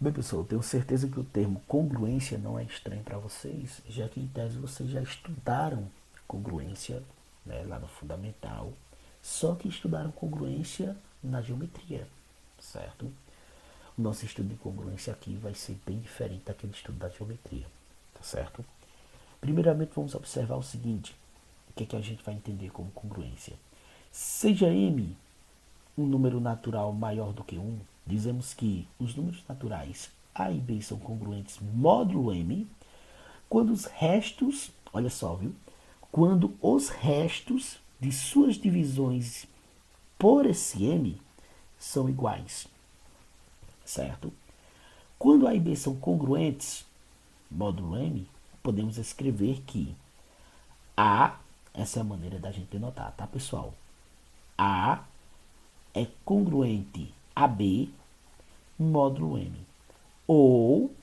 Bem, pessoal, eu tenho certeza que o termo congruência não é estranho para vocês, já que em tese vocês já estudaram congruência, né, lá no fundamental, só que estudaram congruência na geometria, certo? O nosso estudo de congruência aqui vai ser bem diferente daquele estudo da geometria, tá certo? Primeiramente vamos observar o seguinte, o que, é que a gente vai entender como congruência. Seja m um número natural maior do que 1, dizemos que os números naturais a e b são congruentes módulo m quando os restos, olha só, viu? Quando os restos de suas divisões por esse m são iguais, certo? Quando a e b são congruentes, módulo m, podemos escrever que a, essa é a maneira da gente denotar, tá, pessoal? A é congruente a b módulo m. Ou,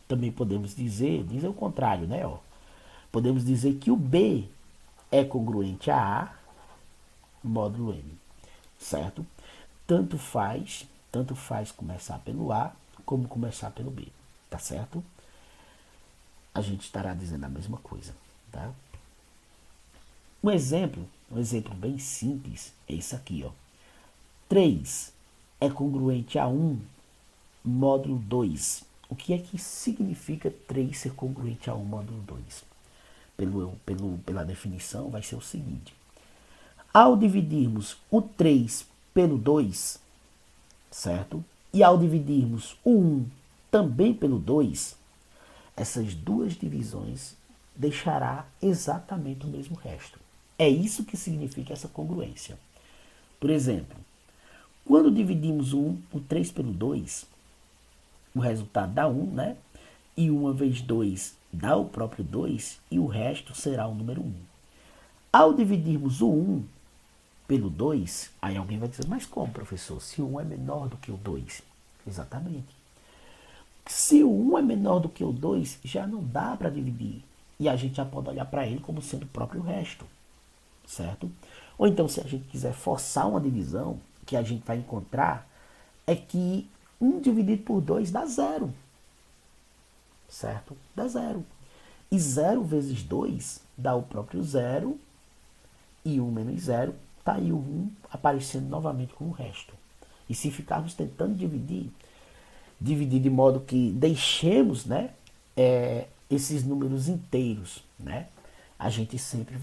também podemos dizer o contrário, né? Ó. Podemos dizer que o B é congruente a A módulo M, certo? Tanto faz começar pelo A como começar pelo B, tá certo? A gente estará dizendo a mesma coisa, tá? Um exemplo bem simples é isso aqui, ó. 3 é congruente a 1 módulo 2. O que é que significa 3 ser congruente a 1 módulo 2? Pela definição, vai ser o seguinte. Ao dividirmos o 3 pelo 2, certo? E ao dividirmos o 1 também pelo 2, essas duas divisões deixará exatamente o mesmo resto. É isso que significa essa congruência. Por exemplo, quando dividimos o 3 pelo 2, o resultado dá 1, né? E 1 vezes 2 dá o próprio 2 e o resto será o número 1. Ao dividirmos o 1 pelo 2, aí alguém vai dizer, mas como, professor? Se o 1 é menor do que o 2? Exatamente. Se o 1 é menor do que o 2, já não dá para dividir. E a gente já pode olhar para ele como sendo o próprio resto, certo? Ou então, se a gente quiser forçar uma divisão, o que a gente vai encontrar é que 1 dividido por 2 dá 0, certo? Dá 0. E 0 vezes 2 dá o próprio 0, e 1 menos 0, está aí o 1 aparecendo novamente com o resto. E se ficarmos tentando dividir de modo que deixemos, né, esses números inteiros, né, a gente sempre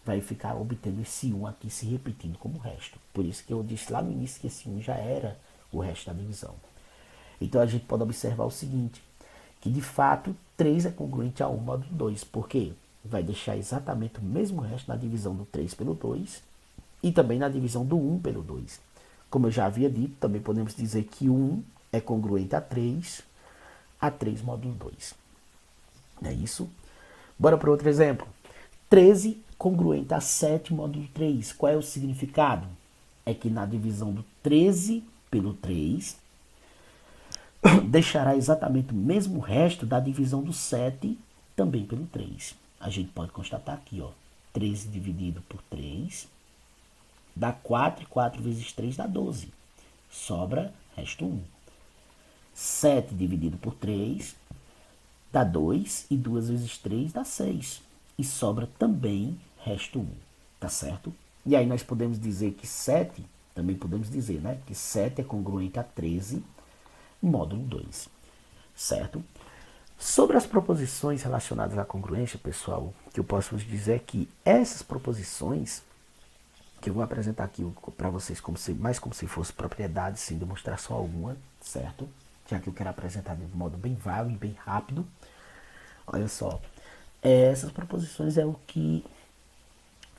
vai ficar obtendo esse 1 aqui se repetindo como resto. Por isso que eu disse lá no início que esse 1 já era o resto da divisão. Então a gente pode observar o seguinte, que de fato 3 é congruente a 1 módulo 2, porque vai deixar exatamente o mesmo resto na divisão do 3 pelo 2 e também na divisão do 1 pelo 2. Como eu já havia dito, também podemos dizer que 1 é congruente a 3 módulo 2. Não é isso? Bora para outro exemplo. 13 congruente a 7 módulo 3. Qual é o significado? É que na divisão do 13 pelo 3, deixará exatamente o mesmo resto da divisão do 7 também pelo 3. A gente pode constatar aqui, ó, 13 dividido por 3 dá 4, e 4 vezes 3 dá 12. Sobra resto 1. 7 dividido por 3 dá 2, e 2 vezes 3 dá 6. E sobra também resto 1, tá certo? E aí nós podemos dizer que 7, também podemos dizer, né, que 7 é congruente a 13 módulo 2, certo? Sobre as proposições relacionadas à congruência, pessoal, que eu posso vos dizer é que essas proposições, que eu vou apresentar aqui para vocês mais como se fosse propriedade, sem demonstração alguma, certo? Já que eu quero apresentar de modo bem vago e bem rápido. Olha só, essas proposições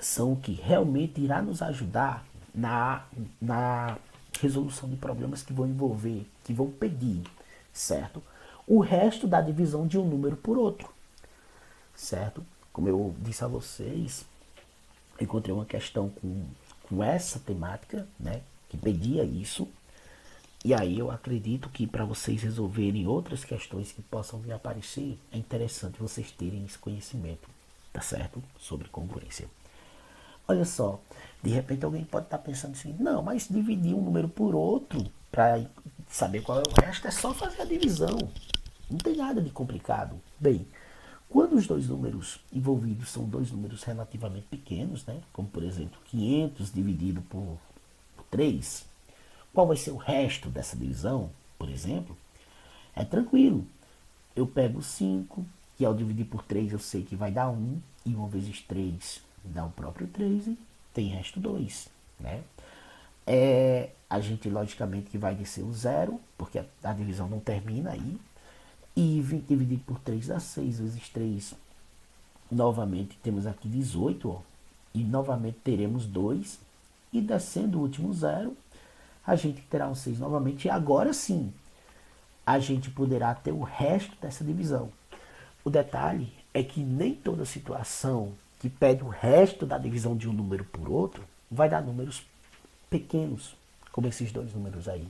são o que realmente irá nos ajudar na resolução de problemas que vão envolver, que vão pedir, certo? O resto da divisão de um número por outro, certo? Como eu disse a vocês, encontrei uma questão com essa temática, né, que pedia isso, e aí eu acredito que para vocês resolverem outras questões que possam vir a aparecer, é interessante vocês terem esse conhecimento, tá certo? Sobre congruência. Olha só, de repente alguém pode estar pensando assim, não, mas dividir um número por outro para saber qual é o resto é só fazer a divisão. Não tem nada de complicado. Bem, quando os dois números envolvidos são dois números relativamente pequenos, né? Como por exemplo 500 dividido por 3, qual vai ser o resto dessa divisão, por exemplo? É tranquilo. Eu pego 5, que ao dividir por 3 eu sei que vai dar 1, e 1 vezes 3 dá o próprio 3, e tem resto 2, né? A gente logicamente que vai descer o zero, porque a divisão não termina aí. E 20 dividido por 3 dá 6 vezes 3. Novamente temos aqui 18, ó, e novamente teremos 2. E descendo o último zero, a gente terá um 6 novamente. E agora sim, a gente poderá ter o resto dessa divisão. O detalhe é que nem toda situação que pede o resto da divisão de um número por outro vai dar números pequenos, como esses dois números aí.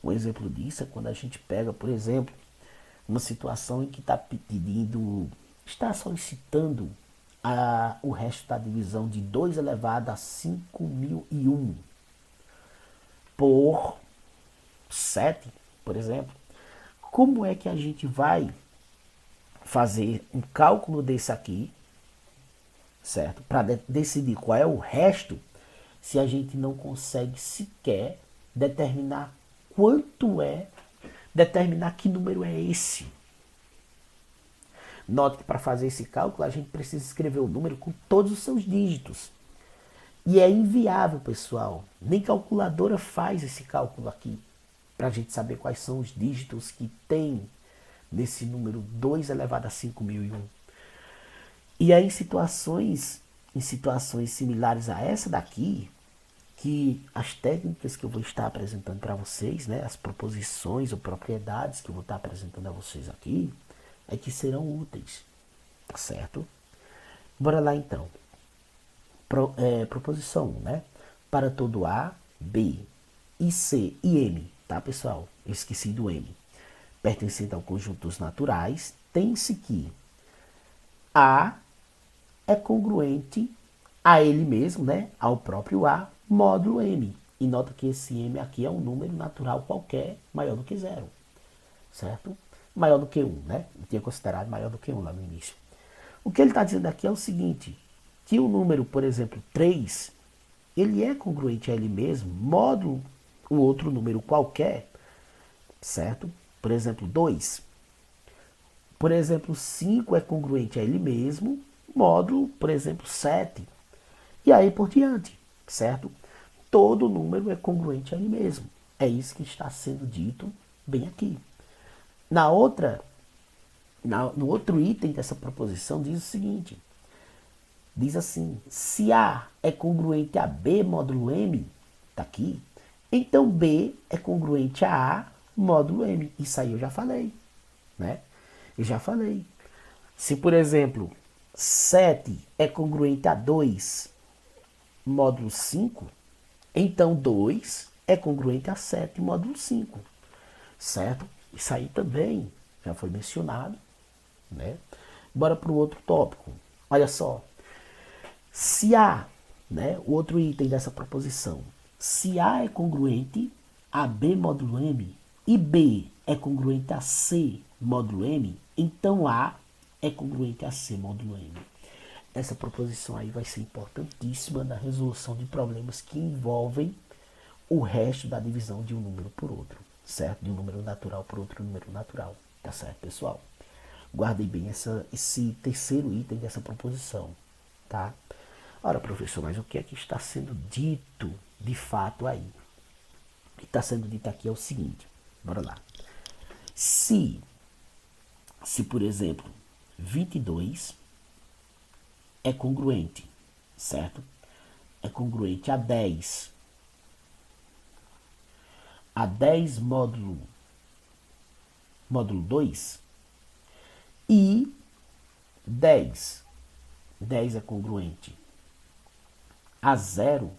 Um exemplo disso é quando a gente pega, por exemplo, uma situação em que está solicitando o resto da divisão de 2 elevado a 5.001 por 7, por exemplo. Como é que a gente vai fazer um cálculo desse aqui, certo? Para decidir qual é o resto, se a gente não consegue sequer determinar determinar que número é esse. Note que para fazer esse cálculo a gente precisa escrever o número com todos os seus dígitos. E é inviável, pessoal. Nem calculadora faz esse cálculo aqui, para a gente saber quais são os dígitos que tem nesse número 2 elevado a 5.001. E aí em situações similares a essa daqui, que as técnicas que eu vou estar apresentando para vocês, né, as proposições ou propriedades que eu vou estar apresentando a vocês aqui, é que serão úteis, certo? Bora lá então. Proposição 1, né? Para todo A, B, e C e M, tá pessoal? Eu esqueci do M. Pertencente ao conjunto dos naturais, tem-se que A é congruente a ele mesmo, né? Ao próprio A, módulo M. E nota que esse M aqui é um número natural qualquer maior do que zero, certo? Maior do que 1, né? Eu tinha considerado maior do que 1 lá no início. O que ele está dizendo aqui é o seguinte, que o número, por exemplo, 3, ele é congruente a ele mesmo, módulo o outro número qualquer, certo? Por exemplo, 2. Por exemplo, 5 é congruente a ele mesmo, módulo, por exemplo, 7. E aí por diante, certo? Todo número é congruente a ele mesmo. É isso que está sendo dito bem aqui. No outro item dessa proposição diz o seguinte, diz assim, se A é congruente a B módulo M, tá aqui, então B é congruente a A módulo M. Isso aí eu já falei, né? Eu já falei. Se, por exemplo, 7 é congruente a 2 módulo 5, então 2 é congruente a 7 módulo 5, certo? Isso aí também já foi mencionado, né? Bora para o outro tópico. Olha só, se A, né, o outro item dessa proposição, se A é congruente a B módulo M e B é congruente a C módulo M, então A é congruente a C módulo M. Essa proposição aí vai ser importantíssima na resolução de problemas que envolvem o resto da divisão de um número por outro, certo? De um número natural por outro número natural, tá certo, pessoal? Guardem bem esse terceiro item dessa proposição, tá? Ora, professor, mas o que é que está sendo dito de fato aí? O que está sendo dito aqui é o seguinte, bora lá. Se por exemplo, 22 é congruente, certo? É congruente a 10. A 10 módulo 2 e 10. 10 é congruente a 0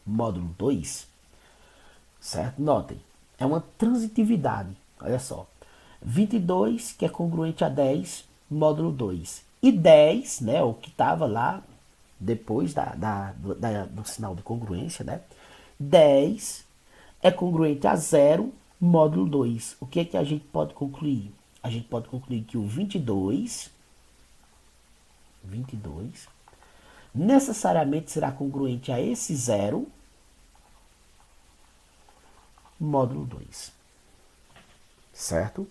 módulo 2, certo? Notem, é uma transitividade, olha só. 22 que é congruente a 10 módulo 2 e 10, né, o que estava lá depois do sinal de congruência, né? 10 é congruente a 0 módulo 2. O que é que a gente pode concluir? A gente pode concluir que o 22 necessariamente será congruente a esse zero, módulo 2. Certo?